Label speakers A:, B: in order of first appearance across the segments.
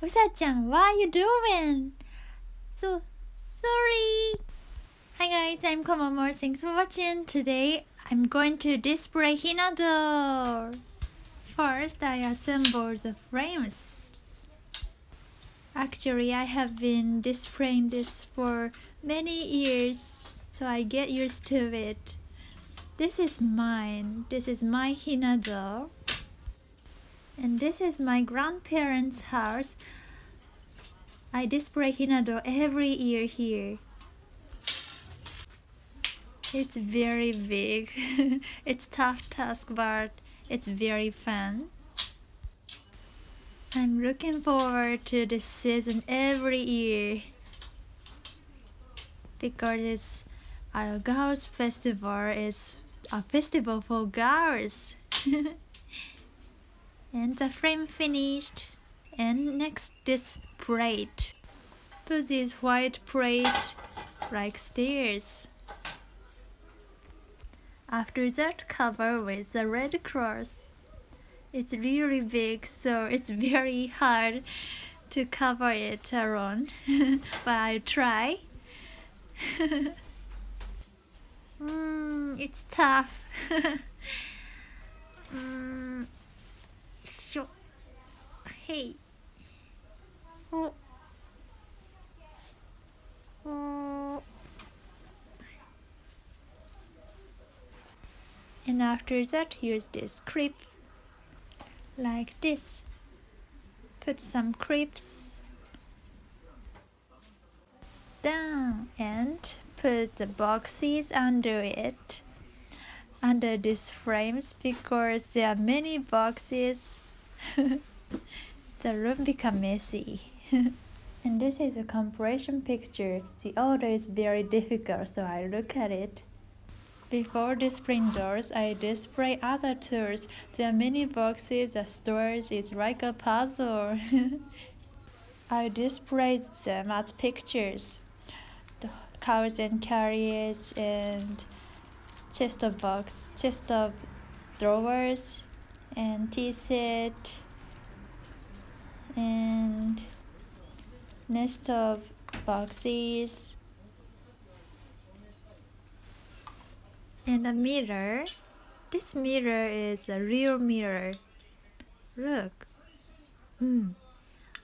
A: Usa-chan, what are you doing? So sorry. Hi guys, I'm Komomo. Thanks for watching. Today I'm going to display Hina Dolls. First, I assemble the frames. Actually, I have been displaying this for many years, so I get used to it. This is mine. This is my Hina doll. And this is my grandparents' house. I display Hina doll every year here. It's very big. It's a tough task, but it's very fun. I'm looking forward to this season every year because it's a girls' festival. It's a festival for girls. And the frame finished. And next this plate. Put this white plate like stairs. After that, cover with the red cross. It's really big, so it's very hard to cover it alone. But I'll try. It's tough. Hey. Oh. And after that, use this clip like this. Put some clips down and put the boxes under it, under these frames, because there are many boxes. The room become messy. And this is a comparison picture. The order is very difficult, so I look at it. Before displaying dolls, I display other tools. There are many boxes. The storage is like a puzzle. I display them as pictures. The couch and carriage and chest of drawers and tea set and nest of boxes. And a mirror. This mirror is a real mirror. Look.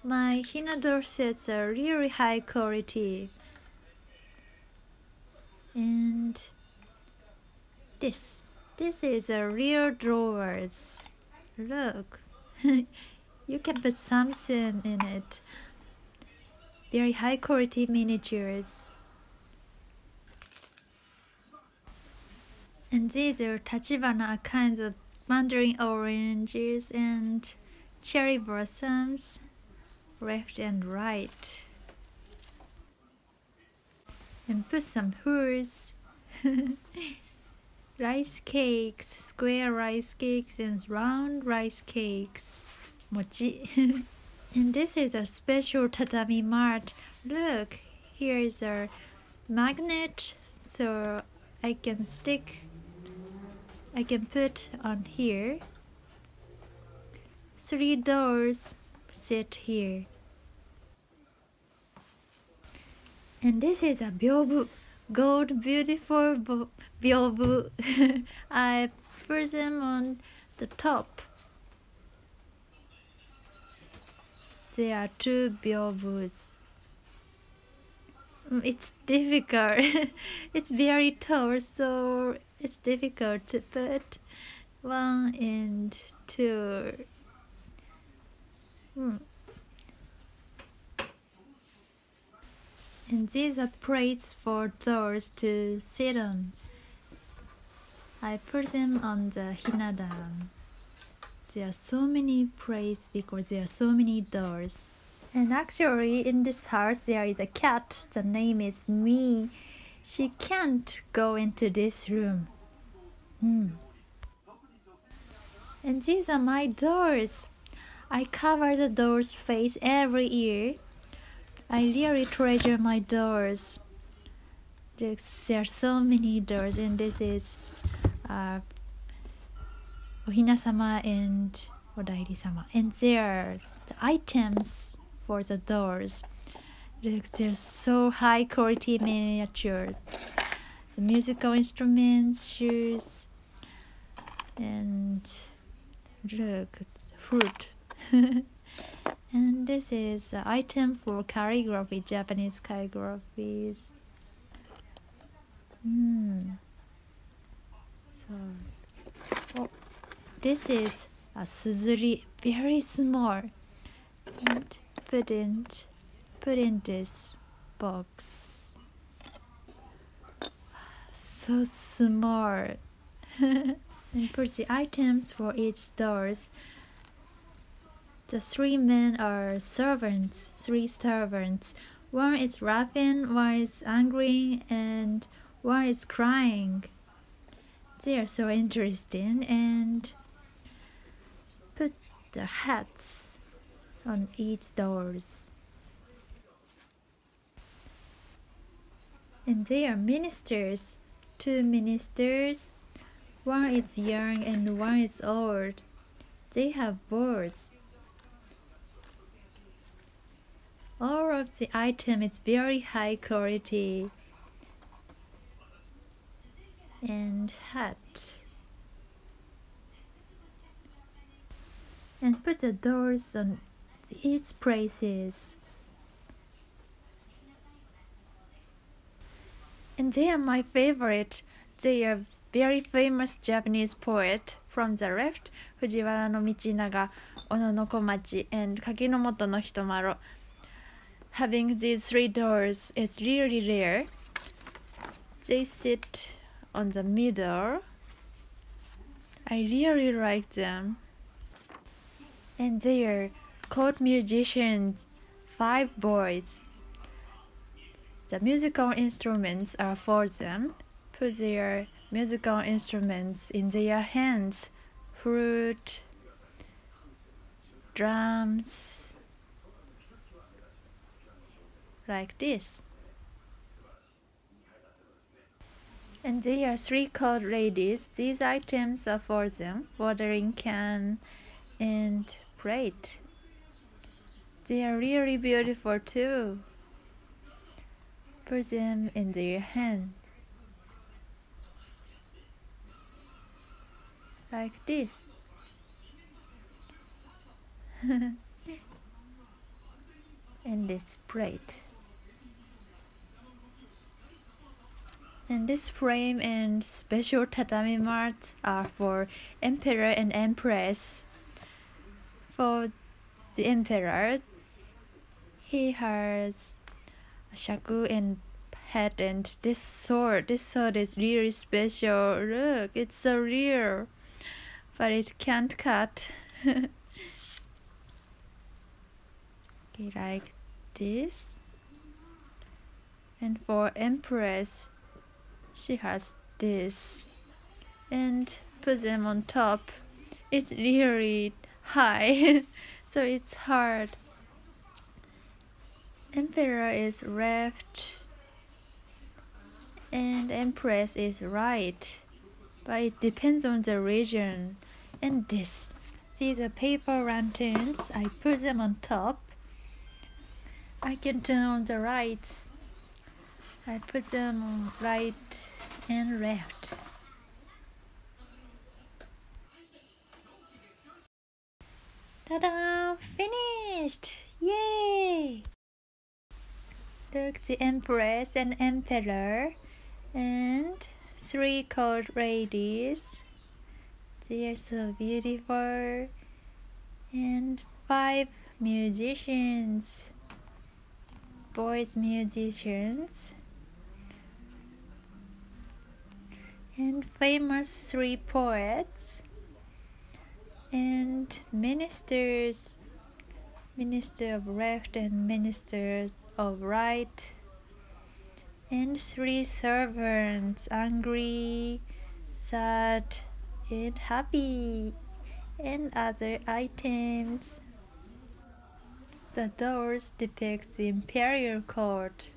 A: My Hina doll sets are really high quality. And this is a real drawers. Look. You can put something in it. Very high quality miniatures. And these are tachibana, kinds of mandarin oranges and cherry blossoms, left and right. And put some fruits, rice cakes, square rice cakes and round rice cakes, mochi. And this is a special tatami mat. Look, here is a magnet, so I can put on here. 3 dolls sit here. And this is a byobu, gold beautiful byobu. I put them on the top. There are 2 byobus. It's difficult. It's very tall, so it's difficult to put 1 and 2. And these are plates for dolls to sit on. I put them on the hinadan. There are so many plates because there are so many dolls. And actually, in this house, there is a cat. The name is Me. She can't go into this room. And these are my dolls. I cover the doll's face every year. I really treasure my dolls. There are so many dolls, and this is Ohina-sama and Odairi-sama. And there are the items for the doors. Look, they're so high quality miniatures. The musical instruments, shoes, and look, fruit. And this is an item for calligraphy, Japanese calligraphies. So, oh, this is a suzuri, very small, and put in this box. So small. And put the items for each doors. The three men are servants, three servants. One is laughing, one is angry, and one is crying. They are so interesting. And put the hats on each doors. And they are ministers, two ministers. One is young and one is old. They have boards. All of the item is very high quality. And hat. And put the doors on its places. And they are my favorite. They are very famous Japanese poet. From the left, 藤原道長、小野小町 and 柿の本の人麿. Having these three doors is really rare. They sit on the middle. I really like them. And they are court musicians, 5 boys. The musical instruments are for them. Put their musical instruments in their hands. Flute, drums, like this. And there are 3 cold ladies. These items are for them. Watering can and plate. They are really beautiful too. Put them in their hand. Like this. And this plate. And this frame and special tatami mats are for Emperor and Empress. For the Emperor, he has a shaku and hat and this sword. This sword is really special. Look, it's so real. But it can't cut. Okay, like this. And for Empress, she has this. And put them on top. It's really high, so it's hard. Emperor is left and Empress is right, but it depends on the region. And these are paper lanterns. I put them on top. I can turn on the lights. I put them on right and left. Ta-da! Finished! Yay! Look, the Empress and Emperor and 3 cold ladies. They are so beautiful. And 5 musicians. Boys musicians. And famous 3 poets. And ministers. Minister of left and ministers of right. And 3 servants, angry, sad, and happy, and other items. The doors depict the imperial court.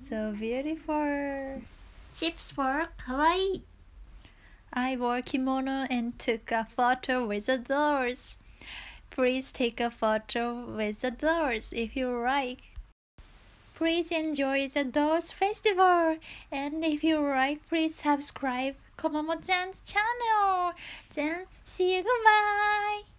A: So beautiful.
B: Chips for Kawaii.
A: I wore kimono and took a photo with the doors. please take a photo with the dolls if you like. Please enjoy the Dolls Festival, and if you like, please subscribe Komomo-chan's channel. Then see you, goodbye!